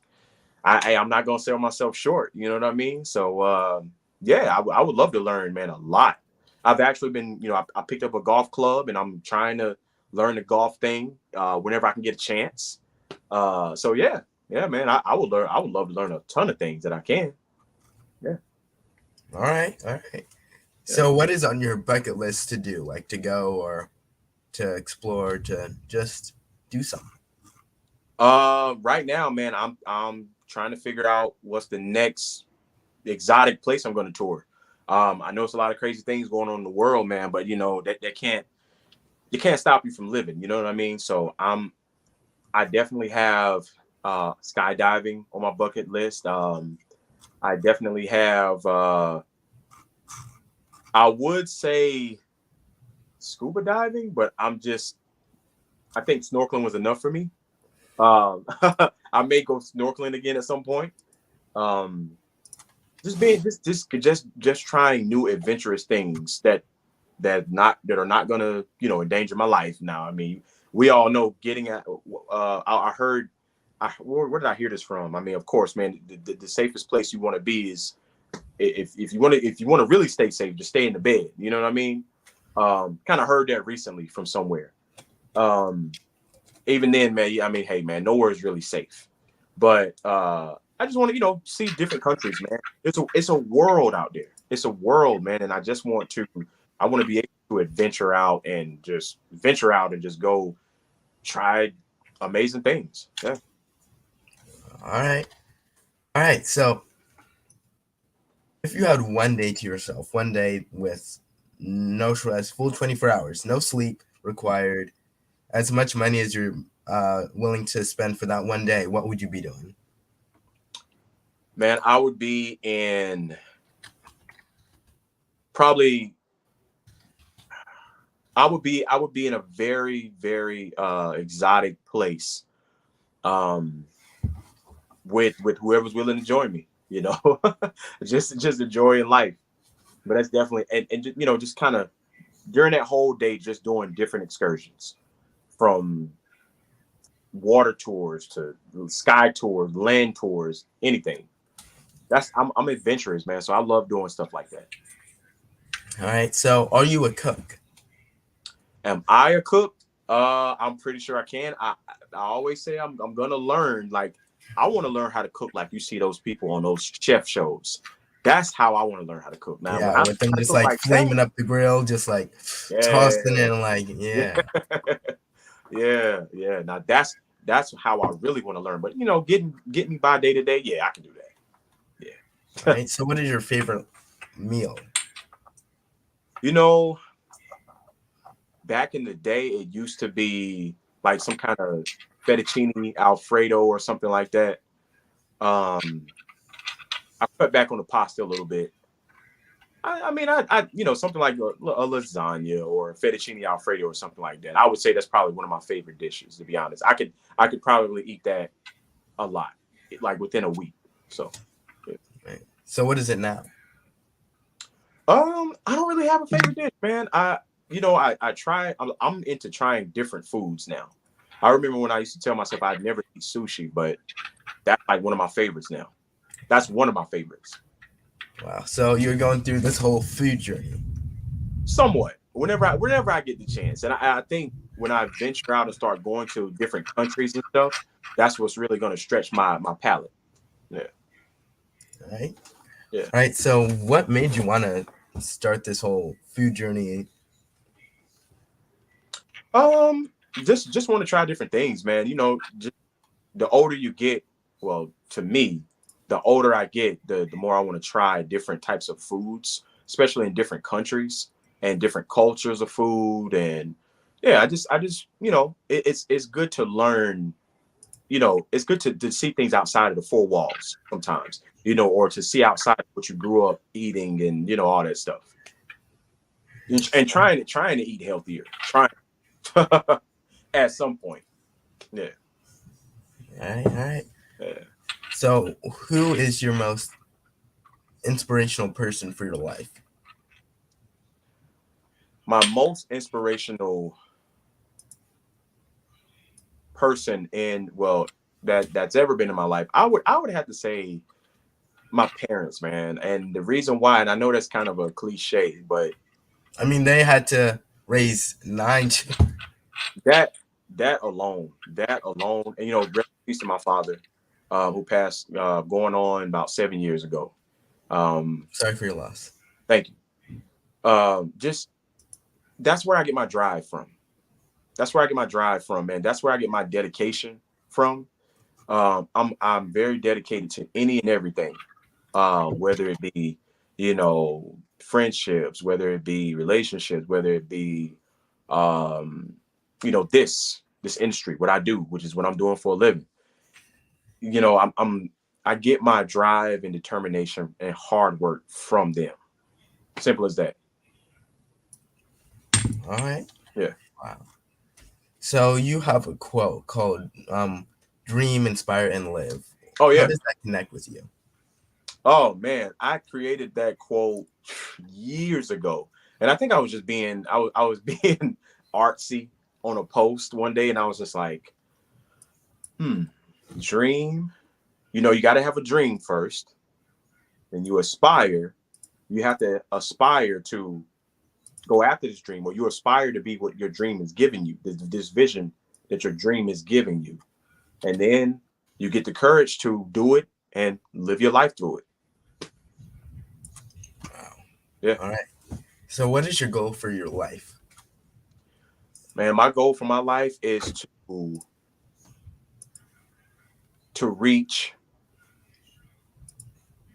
I'm not gonna sell myself short. You know what I mean? So yeah, I would love to learn, man, a lot. I've actually been, you know, I picked up a golf club and I'm trying to learn the golf thing whenever I can get a chance. So yeah, yeah, man, I would learn. I would love to learn a ton of things that I can. Yeah, All right. All right. yeah. So, what is on your bucket list to do? Like to go or to explore, to just do something? Right now, man, I'm trying to figure out what's the next exotic place I'm going to tour. I know it's a lot of crazy things going on in the world, man, but you know that can't you can't stop you from living. You know what I mean? So I definitely have skydiving on my bucket list. I definitely have I would say scuba diving, but I think snorkeling was enough for me. Um, I may go snorkeling again at some point. Um, just being just trying new adventurous things that are not gonna endanger my life. Now, I mean, we all know getting at. I heard. Where did I hear this from? I mean, of course, man. The safest place you want to be is if you want to really stay safe, just stay in the bed. You know what I mean? Kind of heard that recently from somewhere. Um, Even then, man. I mean, hey, man, nowhere is really safe. But I just want to see different countries, man. It's a world out there. It's a world, man, and I want to be able to venture out and just go try amazing things. Yeah. All right. All right. So, if you had one day to yourself, one day with no stress, full 24 hours, no sleep required, as much money as you're willing to spend for that one day, what would you be doing? Man, I would be in probably I would be in a very, very exotic place um with whoever's willing to join me, just enjoying life. But that's definitely and just kind of during that whole day just doing different excursions from water tours to sky tours, land tours, anything. I'm adventurous, man, so I love doing stuff like that. All right. So, are you a cook? Am I a cook? I'm pretty sure I can. I always say I'm gonna learn. Like I want to learn how to cook like you see those people on those chef shows. That's how I want to learn how to cook. Now, when Yeah, I with them just cook like like that, flaming up the grill, just like yeah, tossing it, like, yeah. yeah, yeah. Now that's how I really want to learn. But get me by day to day. Yeah, I can do that. All Yeah. right. So, what is your favorite meal? you know, Back in the day, it used to be like some kind of fettuccine alfredo or something like that. Um, I cut back on the pasta a little bit. I mean, something like a lasagna or fettuccine alfredo or something like that. I would say that's probably one of my favorite dishes. To be honest, I could probably eat that a lot, like within a week. So, yeah. Right. So, what is it now? I don't really have a favorite dish, man. I try. I'm into trying different foods now. I remember when I used to tell myself I'd never eat sushi, but That's like one of my favorites now. That's one of my favorites. Wow. So you're going through this whole food journey. Somewhat. Whenever I get the chance. And I think when I venture out and start going to different countries and stuff, that's what's really gonna stretch my palate. Yeah. Right. Yeah. All right. So what made you want to start this whole food journey? Um, just want to try different things, man. Just the older you get, well, to me, the older I get, the more I want to try different types of foods, especially in different countries and different cultures of food. And yeah, I just it's good to learn. It's good to see things outside of the four walls sometimes, or to see outside of what you grew up eating and all that stuff. And trying to eat healthier, trying at some point. Yeah. All right. All right. Yeah. So who is your most inspirational person for your life? My most inspirational person that's ever been in my life, I would have to say my parents, man. And the reason why, and I know that's kind of a cliche, but I mean, they had to raise 9 children. that that alone, and rest in peace to my father, who passed going on about 7 years ago. Sorry for your loss. Thank you. Just that's where I get my drive from. That's where I get my drive from, man. That's where I get my dedication from. I'm very dedicated to any and everything, whether it be friendships, whether it be relationships, whether it be um, this industry, what I do, which is what I'm doing for a living. I get my drive and determination and hard work from them. Simple as that. All right. Yeah. Wow. So you have a quote called "Dream, Inspire, and Live." Oh How yeah. does that connect with you? Oh man, I created that quote years ago, and I think I was just I was being artsy on a post one day, and I was just like, hmm, dream. You got to have a dream first, and you aspire. You have to aspire to go after this dream, or you aspire to be what your dream is giving you, this vision that your dream is giving you, and then you get the courage to do it and live your life through it. Wow. Yeah. All right. So what is your goal for your life? Man, my goal for my life is to reach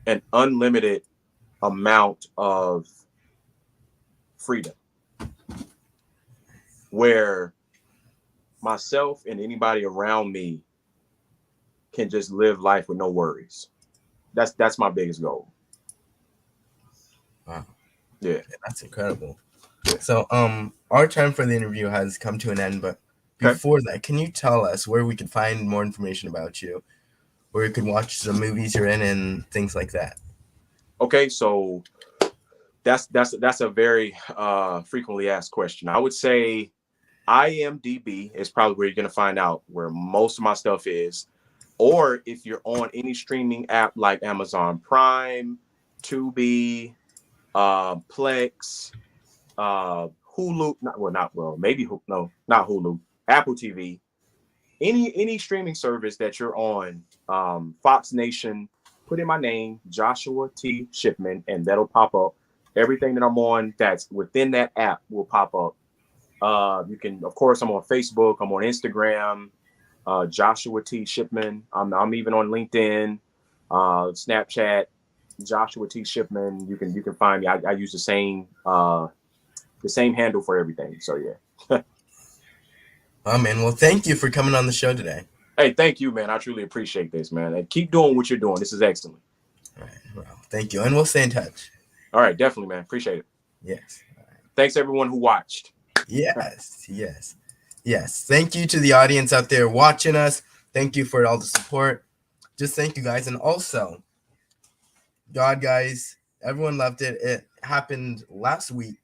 an unlimited amount of freedom where myself and anybody around me can just live life with no worries. That's my biggest goal. Wow. Yeah. Yeah, that's incredible. Yeah. So our time for the interview has come to an end, but Okay. before that, can you tell us where we can find more information about you, where we can watch the movies you're in and things like that? Okay, so that's a very frequently asked question. I would say IMDb is probably where you're gonna find out where most of my stuff is. Or if you're on any streaming app like Amazon Prime, Tubi, Plex, Hulu, maybe no, not Hulu, Apple TV, any streaming service that you're on, Fox Nation, put in my name, Joshua T. Shipman, and that'll pop up. Everything that I'm on that's within that app will pop up. You can, of course, I'm on Facebook, I'm on Instagram, Joshua T. Shipman. I'm even on LinkedIn, Snapchat, Joshua T. Shipman. You can find me. I use the same handle for everything. So yeah. Oh man, well thank you for coming on the show today. Hey, thank you, man. I truly appreciate this, man. And keep doing what you're doing. This is excellent. All right, well, thank you, and we'll stay in touch. All right, definitely, man. Appreciate it. Yes. Thanks everyone who watched. Yes, yes, yes. Thank you to the audience out there watching us. Thank you for all the support. Just thank you guys. And also, God, guys, everyone loved it. It happened last week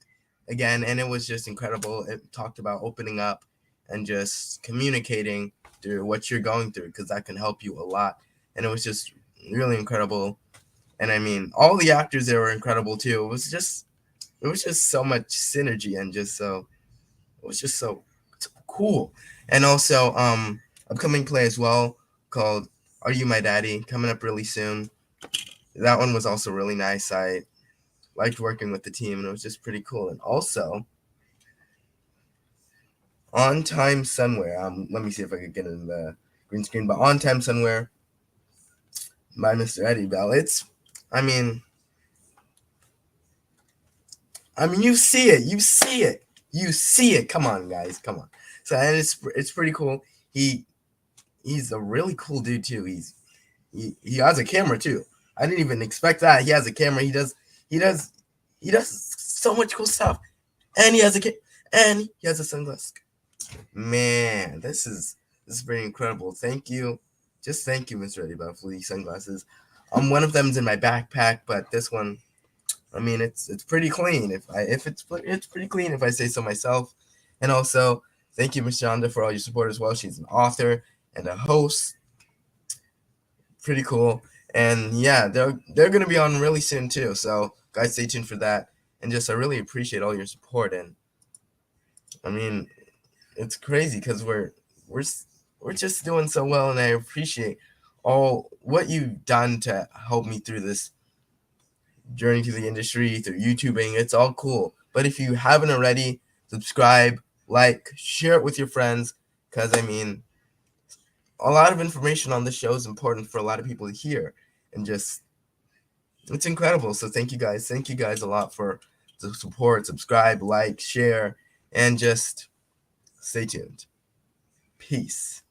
again, and it was just incredible. It talked about opening up and just communicating through what you're going through because that can help you a lot. and it was just really incredible. And I mean, all the actors there were incredible too. It was just so much synergy and just so it was just so cool. And also, upcoming play as well called "Are You My Daddy?" coming up really soon. That one was also really nice. I liked working with the team, and it was just pretty cool. And also, On Time Somewhere. Let me see if I could get in the green screen. But On Time Somewhere by Mr. Eddie Bell. I mean, you see it, you see it, you see it. Come on, guys, come on. So and it's pretty cool. He's a really cool dude too. He has a camera too. I didn't even expect that. He has a camera. He does he does so much cool stuff. And he has a sunglass. Man, this is pretty incredible. Thank you. Just thank you, Mr. Eddie, for these sunglasses. One of them's in my backpack, but this one, I mean, it's pretty clean. It's pretty clean if I say so myself. And also, thank you, Miss Shonda, for all your support as well. She's an author and a host. Pretty cool. And yeah, they're gonna be on really soon too. So guys, stay tuned for that. And just I really appreciate all your support. And I mean, it's crazy because we're we're just doing so well, and I appreciate all what you've done to help me through this journey to the industry through YouTubing. It's all cool. But if you haven't already, subscribe, like, share it with your friends, because I mean, a lot of information on this show is important for a lot of people to hear, and just it's incredible. So thank you guys. Thank you guys a lot for the support. Subscribe, like, share, and just stay tuned. Peace.